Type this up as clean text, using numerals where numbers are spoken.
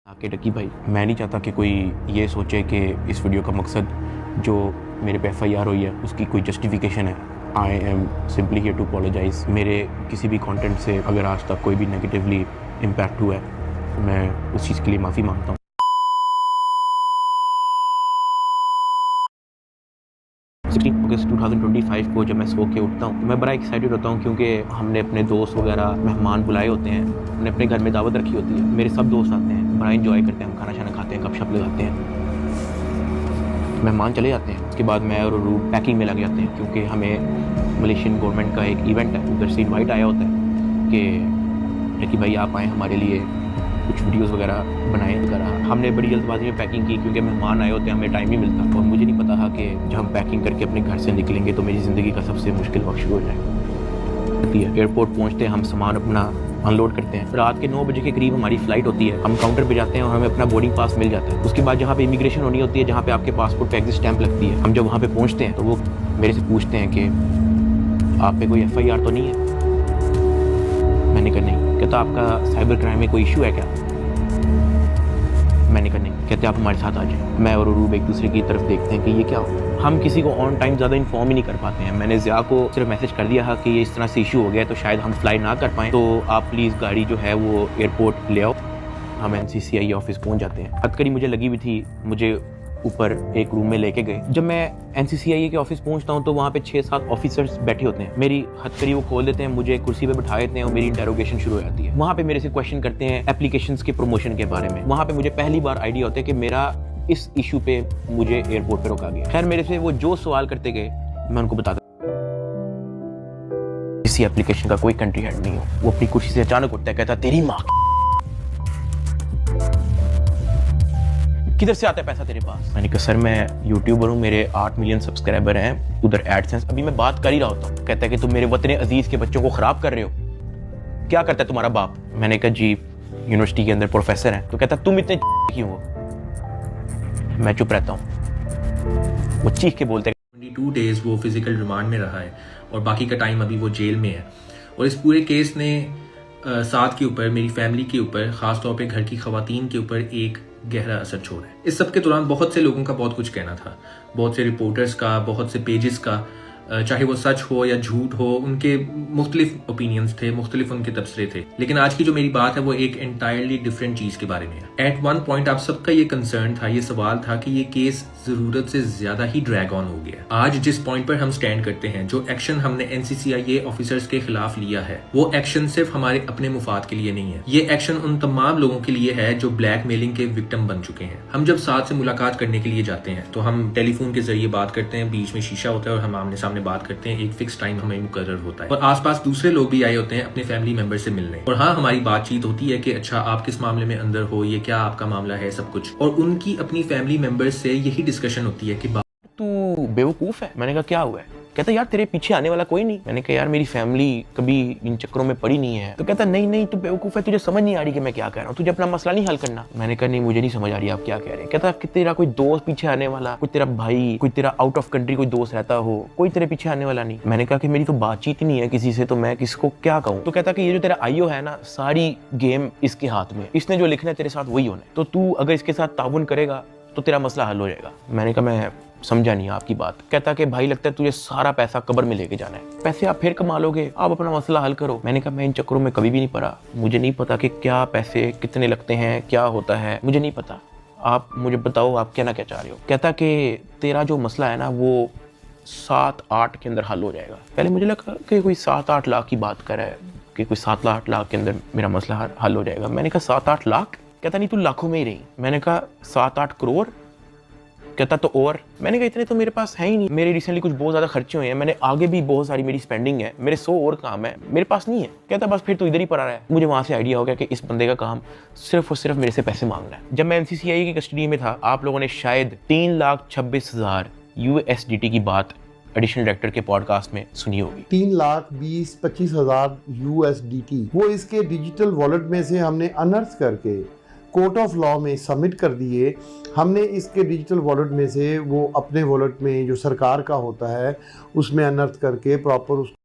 आके डकी भाई, मैं नहीं चाहता कि कोई ये सोचे कि इस वीडियो का मकसद जो मेरे पे FIR हुई है उसकी कोई जस्टिफिकेशन है। I am simply here to apologise. मेरे किसी भी कंटेंट से अगर आज तक कोई भी नेगेटिवली इम्पैक्ट हुआ है तो मैं उस चीज़ के लिए माफ़ी मांगता हूँ। 16 अगस्त 2025 को जब मैं सो के उठता हूँ तो मैं बड़ा एक्साइटेड होता हूँ क्योंकि हमने अपने दोस्त वगैरह मेहमान बुलाए होते हैं, हमने अपने घर में दावत रखी होती है, मेरे सब दोस्त आते हैं, बड़ा इंजॉय करते हैं, हम खाना शाना खाते हैं, गपशप लगाते हैं, मेहमान चले जाते हैं। उसके बाद मैं और रू पैकिंग में लग जाते हैं क्योंकि हमें मलेशियन गवर्नमेंट का एक इवेंट है, उधर से इन्वाइट आया होता है कि भाई आप आएँ हमारे लिए कुछ वीडियोस वगैरह बनाए वगैरह। हमने बड़ी जल्दबाजी में पैकिंग की क्योंकि मेहमान आए होते हैं, हमें टाइम नहीं मिलता और मुझे नहीं पता था कि जब हम पैकिंग करके अपने घर से निकलेंगे तो मेरी ज़िंदगी का सबसे मुश्किल वक्त शुरू हो जाए। एयरपोर्ट पहुंचते हैं, हम सामान अपना अनलोड करते हैं। रात के 9 बजे के करीब हमारी फ़्लाइट होती है, हम काउंटर पे जाते हैं और हमें अपना बोर्डिंग पास मिल जाता है। उसके बाद जहाँ पे इमिग्रेशन होनी होती है, जहाँ पे आपके पासपोर्ट पे एग्जिट स्टैंप लगती है, हम जब वहाँ पे पहुँचते हैं तो वो मेरे से पूछते हैं कि आप पे कोई FIR तो नहीं है। मैंने कहा नहीं। कहता आपका साइबर क्राइम में कोई इशू है क्या? मैंने कहा नहीं। कहते आप हमारे साथ आ जाएं। मैं और रूब एक दूसरे की तरफ देखते हैं कि ये क्या हो। हम किसी को ऑन टाइम ज़्यादा इन्फॉर्म ही नहीं कर पाते हैं। मैंने ज़िया को सिर्फ मैसेज कर दिया था कि ये इस तरह से इशू हो गया है तो शायद हम फ्लाई ना कर पाएँ, तो आप प्लीज़ गाड़ी जो है वो एयरपोर्ट ले आओ। हम NCCI ऑफिस पहुँच जाते हैं। हथकड़ी मुझे लगी हुई थी, मुझे ऊपर एक रूम में लेके गए। जब मैं NCCI के ऑफिस पहुंचता हूं तो वहां पे 6-7 ऑफिसर्स बैठे होते हैं। मेरी हथकड़ी वो खोल देते हैं, मुझे कुर्सी पे बिठा देते हैं और मेरी इंटेरोगेशन शुरू हो जाती है। वहां पे मेरे से क्वेश्चन करते हैं एप्लीकेशंस के प्रमोशन के बारे में। वहां पे मुझे पहली बार आइडिया होता है कि मेरा इस इशू पे मुझे एयरपोर्ट पे रोका गया। खैर मेरे से वो जो सवाल करते गए मैं उनको बताता, किसी एप्लीकेशन का कोई कंट्री हेड नहीं हो। वो अपनी कुर्सी से अचानक उठता है, कहता तेरी माँ किधर से आता है पैसा तेरे पास? मैंने कहा सर मैं यूट्यूबर हूँ, मेरे 8 मिलियन सब्सक्राइबर हैं, उधर एडसेंस। अभी मैं बात कर ही रहा होता हूँ। कहता है कि तुम मेरे वतन अजीज के बच्चों को खराब कर रहे हो, क्या करता है तुम्हारा बाप? मैंने कहा जी यूनिवर्सिटी के अंदर प्रोफेसर है। तो कहता तुम इतने क्यों हो? मैं चुप रहता हूँ। वो चीख के बोलते 22 डेज वो फिजिकल रिमांड में रहा है और बाकी का टाइम अभी वो जेल में है। और इस पूरे केस ने साथ के ऊपर, मेरी फैमिली के ऊपर, खासतौर पे घर की खवातीन के ऊपर एक गहरा असर छोड़ा है। इस सब के दौरान बहुत से लोगों का बहुत कुछ कहना था, बहुत से रिपोर्टर्स का, बहुत से पेजेस का, चाहे वो सच हो या झूठ हो, उनके मुख्तलिफ ओपिनियंस थे, मुख्तलिफ उनके तबसरे थे। लेकिन आज की जो मेरी बात है वो एक एंटायरली डिफरेंट चीज के बारे में है। एट वन पॉइंट आप सबका ये कंसर्न था, ये सवाल था कि ये केस जरूरत से ज्यादा ही ड्रैग ऑन हो गया। आज जिस पॉइंट पर हम स्टैंड करते हैं, जो एक्शन हमने NCCI ऑफिसर्स के खिलाफ लिया है, वो एक्शन सिर्फ हमारे अपने मुफाद के लिए नहीं है। ये एक्शन उन तमाम लोगों के लिए है जो ब्लैकमेलिंग के विक्टिम बन चुके हैं। हम जब साथ से मुलाकात करने के लिए जाते हैं तो हम टेलीफोन के जरिए बात करते हैं, बीच में शीशा होता है और हम आमने सामने बात करते हैं, एक फिक्स टाइम हमें मुकर्रर होता है और आसपास दूसरे लोग भी आए होते हैं अपने फैमिली मेंबर से मिलने। और हाँ, हमारी बातचीत होती है कि अच्छा आप किस मामले में अंदर हो, ये क्या आपका मामला है, सब कुछ। और उनकी अपनी फैमिली मेंबर्स से यही डिस्कशन होती है कि तू बेवकूफ है। मैंने कहा क्या हुआ है? कहता यार तेरे पीछे आने वाला कोई नहीं। मैंने कहा यार मेरी फैमिली कभी इन चक्करों में पड़ी नहीं है। तो कहता नहीं तू बेवकूफ है, तुझे समझ नहीं आ रही कि मैं क्या कह रहा हूँ, तुझे अपना मसला नहीं हल करना। मैंने कहा नहीं मुझे नहीं समझ आ रही आप क्या कह रहे हैं। कहता कि तेरा कोई दोस्त पीछे आने वाला, कोई तेरा भाई, कोई तेरा आउट ऑफ कंट्री कोई दोस्त रहता हो, कोई तेरे पीछे आने वाला नहीं। मैंने कहा कि मेरी तो बातचीत ही नहीं है किसी से, तो मैं किसको क्या कहूँ। तो कहता कि ये जो तेरा IO है ना, सारी गेम इसके हाथ में, इसने जो लिखना है तेरे साथ वही होना है, तो तू अगर इसके साथ ताउन करेगा तो तेरा मसला हल हो जाएगा। मैंने कहा मैं समझा नहीं आपकी बात। कहता कि भाई लगता है तुझे सारा पैसा कब्र में लेके जाना है, पैसे आप फिर कमा लोगे, आप अपना मसला हल करो। मैंने कहा मैं इन चक्करों में कभी भी नहीं पड़ा, मुझे नहीं पता कि क्या पैसे कितने लगते हैं, क्या होता है, मुझे नहीं पता। आप मुझे बताओ आप कहना क्या चाह रहे हो। कहता कि तेरा जो मसला है ना वो 7-8 के अंदर हल हो जाएगा। पहले मुझे लगा कि कोई 7-8 लाख की बात कर रहा है कि कोई 7-8 लाख के अंदर मेरा मसला हल हो जाएगा। मैंने कहा 7-8 लाख? कहता नहीं तू लाखों में ही रही। मैंने कहा 7-8 करोड़? कहता तो और। मैंने कहा इतने तो मेरे पास है ही नहीं, मेरे रिसेंटली कुछ बहुत ज़्यादा खर्चे हुए हैं, मैंने आगे भी बहुत सारी मेरी स्पेंडिंग है, मेरे 100 और काम है, मेरे पास नहीं है। कहता बस फिर तो इधर ही पड़ा रहा है। मुझे वहाँ से आइडिया हो गया कि इस बंदे का काम सिर्फ और सिर्फ मेरे से पैसे मांगना है। जब मैं NCCI की कस्टडी में था, आप लोगों ने शायद 3,26,000 USDT की बात एडिशनल डायरेक्टर के पॉडकास्ट में सुनी होगी। 3,20,25,000 USDT वो इसके डिजिटल वॉलेट में से हमने अनर्थ करके कोर्ट ऑफ लॉ में सबमिट कर दिए। हमने इसके डिजिटल वॉलेट में से वो अपने वॉलेट में जो सरकार का होता है उसमें अनर्थ करके प्रॉपर